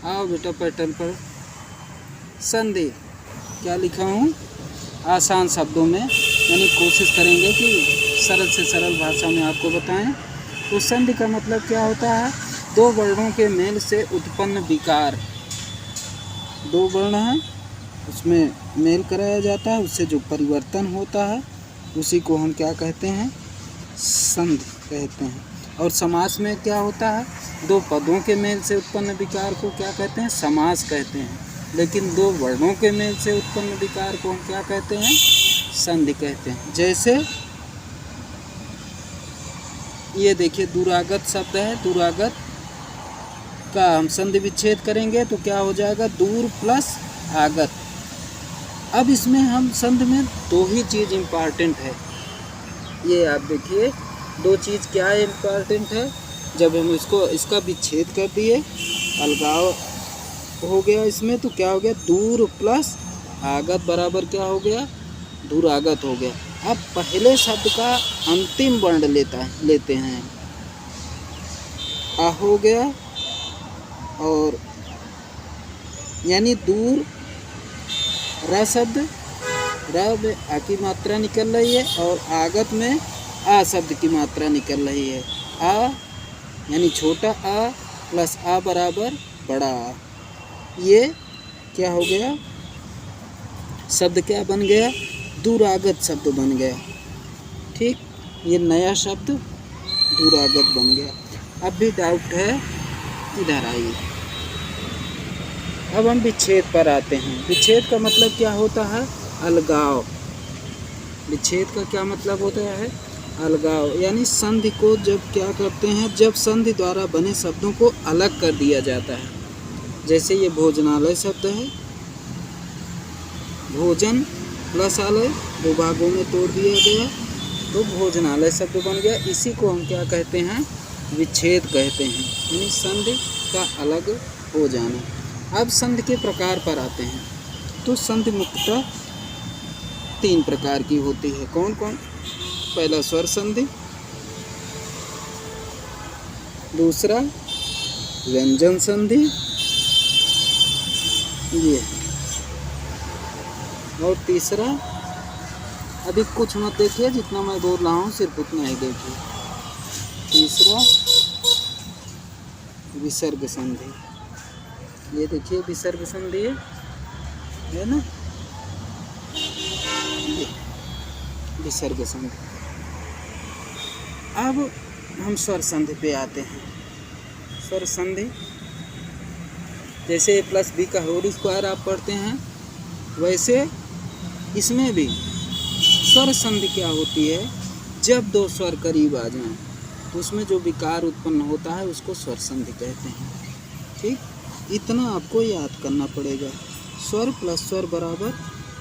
आओ बेटा पैटर्न पर। संधि क्या लिखा हूँ, आसान शब्दों में, यानी कोशिश करेंगे कि सरल से सरल भाषा में आपको बताएं। तो संधि का मतलब क्या होता है, दो वर्णों के मेल से उत्पन्न विकार। दो वर्ण हैं, उसमें मेल कराया जाता है, उससे जो परिवर्तन होता है उसी को हम क्या कहते हैं, संधि कहते हैं। और समास में क्या होता है, दो पदों के मेल से उत्पन्न विकार को क्या कहते हैं, समास कहते हैं। लेकिन दो वर्णों के मेल से उत्पन्न विकार को हम क्या कहते हैं, संधि कहते हैं। जैसे ये देखिए दूरागत शब्द है, दूरागत का हम संधि विच्छेद करेंगे तो क्या हो जाएगा, दूर प्लस आगत। अब इसमें हम संधि में दो ही चीज़ इम्पॉर्टेंट है, ये आप देखिए दो चीज़ क्या है इम्पॉर्टेंट है। जब हम इसका विच्छेद कर दिए, अलगाव हो गया इसमें, तो क्या हो गया, दूर प्लस आगत बराबर क्या हो गया, दूरागत हो गया। अब पहले शब्द का अंतिम वर्ण लेते हैं, आ हो गया, और यानी दूर, र शब्द, र में आ की मात्रा निकल रही है और आगत में आ शब्द की मात्रा निकल रही है। आ यानी छोटा आ प्लस आ बराबर बड़ा आ, ये क्या हो गया, शब्द क्या बन गया, दूरागत शब्द बन गया। ठीक, ये नया शब्द दूरागत बन गया। अब भी डाउट है, इधर आइए। अब हम विच्छेद पर आते हैं। विच्छेद का मतलब क्या होता है, अलगाव। विच्छेद का क्या मतलब होता है, अलगाव। यानी संधि को जब क्या करते हैं, जब संधि द्वारा बने शब्दों को अलग कर दिया जाता है। जैसे ये भोजनालय शब्द है, भोजन प्लस आलय दो भागों में तोड़ दिया गया तो भोजनालय शब्द बन गया। इसी को हम क्या कहते हैं, विच्छेद कहते हैं, यानी संधि का अलग हो जाना। अब संधि के प्रकार पर आते हैं। तो संधि मुख्यतः तीन प्रकार की होती है। कौन कौन, पहला स्वर संधि, दूसरा व्यंजन संधि, ये, और तीसरा, अभी कुछ मत देखिए, जितना मैं बोल रहा हूँ सिर्फ उतना ही देखिए, तीसरा विसर्ग संधि। ये देखिए विसर्ग संधि है ना, ये विसर्ग संधि। अब हम स्वर संधि पे आते हैं। स्वर संधि जैसे प्लस बी का होल स्क्वायर आप पढ़ते हैं, वैसे इसमें भी स्वर संधि क्या होती है, जब दो स्वर करीब आ जाएं तो उसमें जो विकार उत्पन्न होता है उसको स्वर संधि कहते हैं। ठीक, इतना आपको याद करना पड़ेगा। स्वर प्लस स्वर बराबर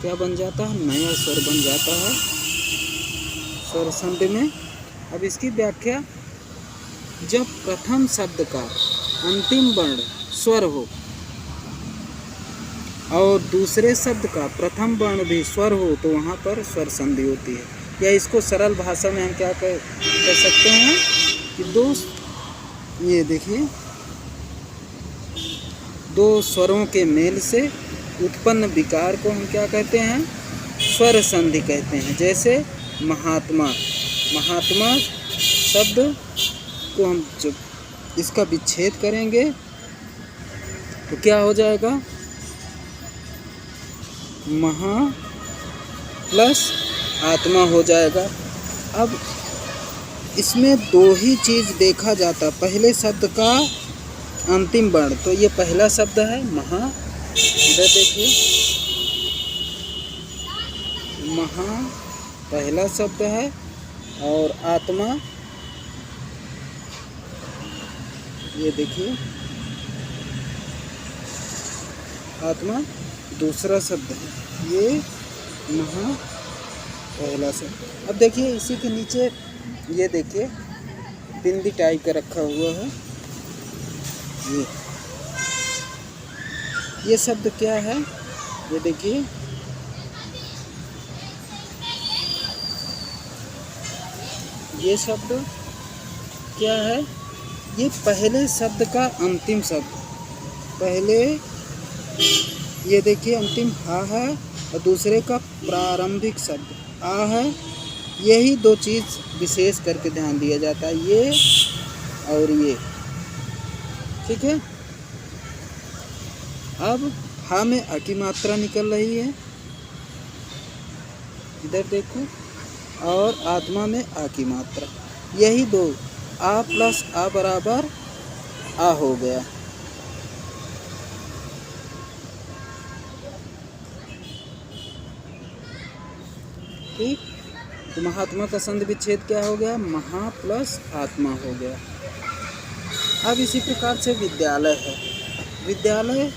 क्या बन जाता है, नया स्वर बन जाता है स्वर संधि में। अब इसकी व्याख्या, जब प्रथम शब्द का अंतिम वर्ण स्वर हो और दूसरे शब्द का प्रथम वर्ण भी स्वर हो तो वहाँ पर स्वर संधि होती है। या इसको सरल भाषा में हम क्या कह सकते हैं कि ये देखिए दो स्वरों के मेल से उत्पन्न विकार को हम क्या कहते हैं, स्वर संधि कहते हैं। जैसे महात्मा, महात्मा शब्द को हम जब इसका विच्छेद करेंगे तो क्या हो जाएगा, महा प्लस आत्मा हो जाएगा। अब इसमें दो ही चीज़ देखा जाता, पहले शब्द का अंतिम वर्ण, तो ये पहला शब्द है महा, इधर देखिए महा पहला शब्द है, और आत्मा ये देखिए आत्मा दूसरा शब्द है, ये महा पहला शब्द। अब देखिए इसी के नीचे ये देखिए बिंदी टाइप का रखा हुआ है, ये शब्द क्या है, ये देखिए ये शब्द क्या है, ये पहले शब्द का अंतिम शब्द, पहले ये देखिए अंतिम हा है और दूसरे का प्रारंभिक शब्द आ है। यही दो चीज़ विशेष करके ध्यान दिया जाता है, ये और ये। ठीक है। अब हा में आ की मात्रा निकल रही है, इधर देखो, और आत्मा में आ की मात्रा। यही दो, आ प्लस आ बराबर आ हो गया। ठीक। तो महात्मा का संधि विच्छेद क्या हो गया? महा प्लस आत्मा हो गया। अब इसी प्रकार से विद्यालय है। विद्यालय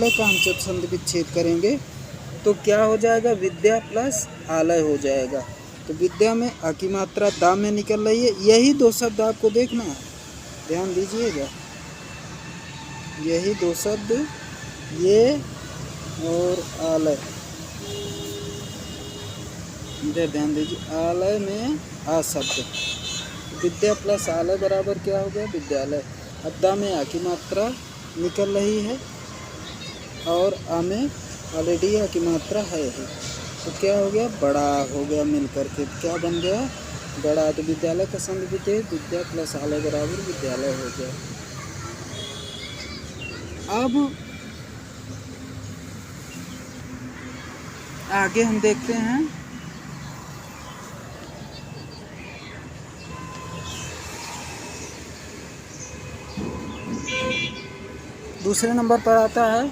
का हम जब संधि विच्छेद करेंगे तो क्या हो जाएगा? विद्या प्लस आलय हो जाएगा। तो विद्या में आ की मात्रा दा में निकल रही है। यही दो शब्द आपको देखना है, ध्यान दीजिएगा। यही दो शब्द, ये और आलय, इधर ध्यान दीजिए। आलय में आ शब्द, विद्या प्लस आलय बराबर क्या हो गया? विद्यालय। अब दा में आ की मात्रा निकल रही है और आ में ऑलरेडी आ की मात्रा है ही, तो क्या हो गया? बड़ा हो गया। मिल करके क्या बन गया? बड़ा। तो विद्यालय का संधि विच्छेद विद्या प्लस आलय बराबर विद्यालय हो गया। अब आगे हम देखते हैं दूसरे नंबर पर आता है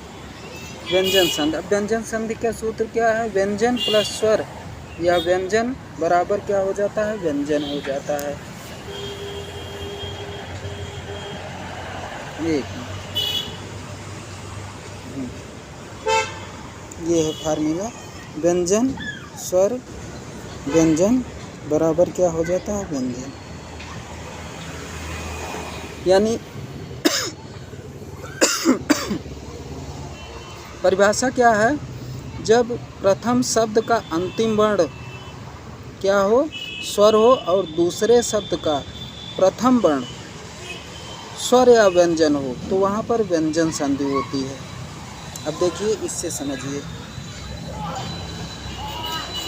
व्यंजन संधि। अब व्यंजन संधि का सूत्र क्या है? व्यंजन प्लस स्वर या व्यंजन बराबर क्या हो जाता है? व्यंजन हो जाता है। ये है फार्मूला। व्यंजन स्वर व्यंजन बराबर क्या हो जाता है? व्यंजन। यानी परिभाषा क्या है? जब प्रथम शब्द का अंतिम वर्ण क्या हो? स्वर हो और दूसरे शब्द का प्रथम वर्ण स्वर या व्यंजन हो तो वहाँ पर व्यंजन संधि होती है। अब देखिए, इससे समझिए।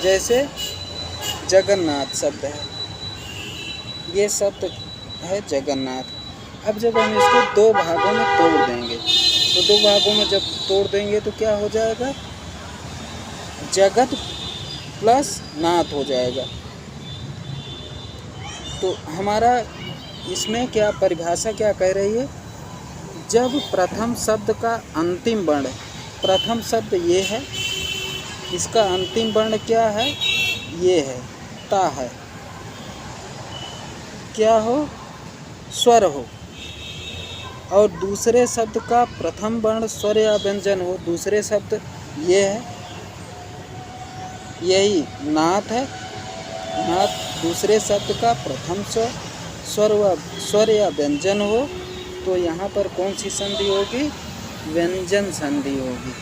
जैसे जगन्नाथ शब्द है, ये शब्द है जगन्नाथ। अब जब हम इसको दो भागों में तोड़ देंगे, तो दो भागों में जब तोड़ देंगे तो क्या हो जाएगा? जगत प्लस नाथ हो जाएगा। तो हमारा इसमें क्या परिभाषा क्या कह रही है? जब प्रथम शब्द का अंतिम वर्ण, प्रथम शब्द ये है, इसका अंतिम वर्ण क्या है? ये है, ता है। क्या हो? स्वर हो। और दूसरे शब्द का प्रथम वर्ण स्वर या व्यंजन हो, दूसरे शब्द ये है, यही नाथ है। नाथ दूसरे शब्द का प्रथम स्वर या व्यंजन हो तो यहाँ पर कौन सी संधि होगी? व्यंजन संधि होगी।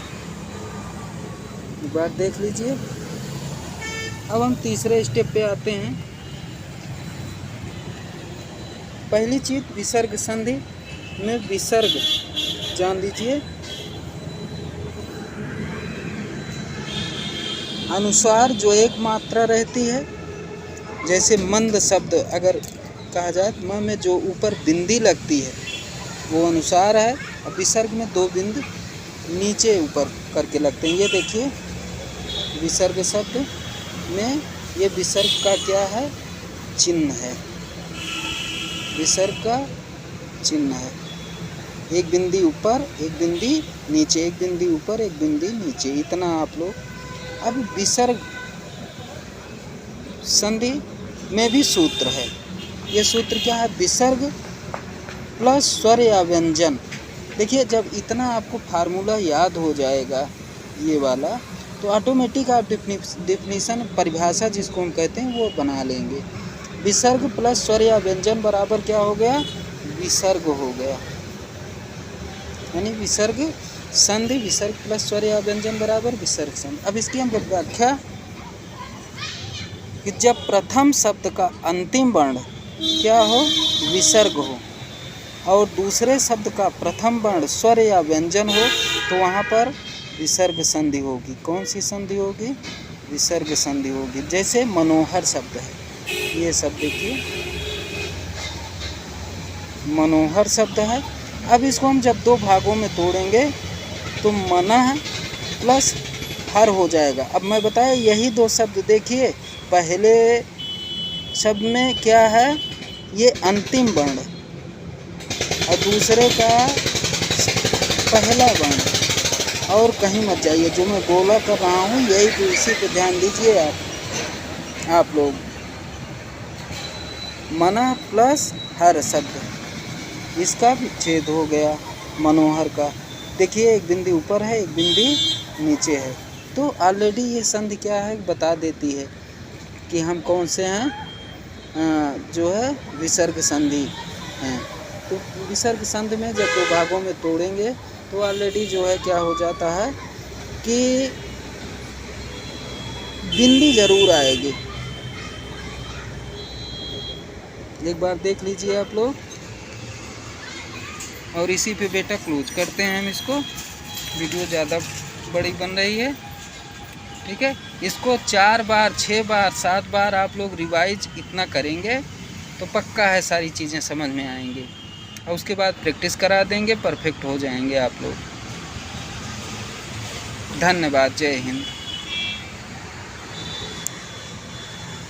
बात देख लीजिए। अब हम तीसरे स्टेप पे आते हैं। पहली चीज विसर्ग संधि में विसर्ग जान लीजिए। अनुसार जो एक मात्रा रहती है, जैसे मंद शब्द अगर कहा जाए, म में जो ऊपर बिंदी लगती है वो अनुसार है, और विसर्ग में दो बिंद नीचे ऊपर करके लगते हैं। ये देखिए, विसर्ग शब्द में ये विसर्ग का क्या है? चिन्ह है। विसर्ग का चिन्ह है। एक बिंदी ऊपर, एक बिंदी नीचे, एक बिंदी ऊपर, एक बिंदी नीचे, इतना आप लोग। अब विसर्ग संधि में भी सूत्र है। ये सूत्र क्या है? विसर्ग प्लस स्वर या व्यंजन। देखिए, जब इतना आपको फार्मूला याद हो जाएगा ये वाला, तो ऑटोमेटिक आप डिफिनीशन, परिभाषा जिसको हम कहते हैं, वो बना लेंगे। विसर्ग प्लस स्वर या व्यंजन बराबर क्या हो गया? विसर्ग हो गया। यानी विसर्ग संधि, विसर्ग प्लस स्वर या व्यंजन बराबर विसर्ग संधि। अब इसकी हम व्याख्या कि जब प्रथम शब्द का अंतिम वर्ण क्या हो? विसर्ग हो, और दूसरे शब्द का प्रथम वर्ण स्वर या व्यंजन हो तो वहाँ पर विसर्ग संधि होगी। कौन सी संधि होगी? विसर्ग संधि होगी। जैसे मनोहर शब्द है, ये शब्द देखिए मनोहर शब्द है। अब इसको हम जब दो भागों में तोड़ेंगे तो मनः प्लस हर हो जाएगा। अब मैं बताया यही दो शब्द देखिए, पहले शब्द में क्या है, ये अंतिम वर्ण और दूसरे का पहला वर्ण। और कहीं मत जाइए, जो मैं बोला कर रहा हूँ यही तो, इसी पे ध्यान दीजिए आप लोग। मनः प्लस हर शब्द, इसका विच्छेद हो गया मनोहर का। देखिए एक बिंदी ऊपर है, एक बिंदी नीचे है, तो ऑलरेडी ये संधि क्या है बता देती है कि हम कौन से हैं, जो है विसर्ग संधि हैं। तो विसर्ग संधि में जब दो भागों में तोड़ेंगे तो ऑलरेडी जो है क्या हो जाता है कि बिंदी जरूर आएगी। एक बार देख लीजिए आप लोग। और इसी पे बेटा क्लोज करते हैं हम इसको, वीडियो ज़्यादा बड़ी बन रही है, ठीक है। इसको 4 बार 6 बार 7 बार आप लोग रिवाइज इतना करेंगे तो पक्का है सारी चीज़ें समझ में आएंगी, और उसके बाद प्रैक्टिस करा देंगे, परफेक्ट हो जाएंगे आप लोग। धन्यवाद, जय हिंद।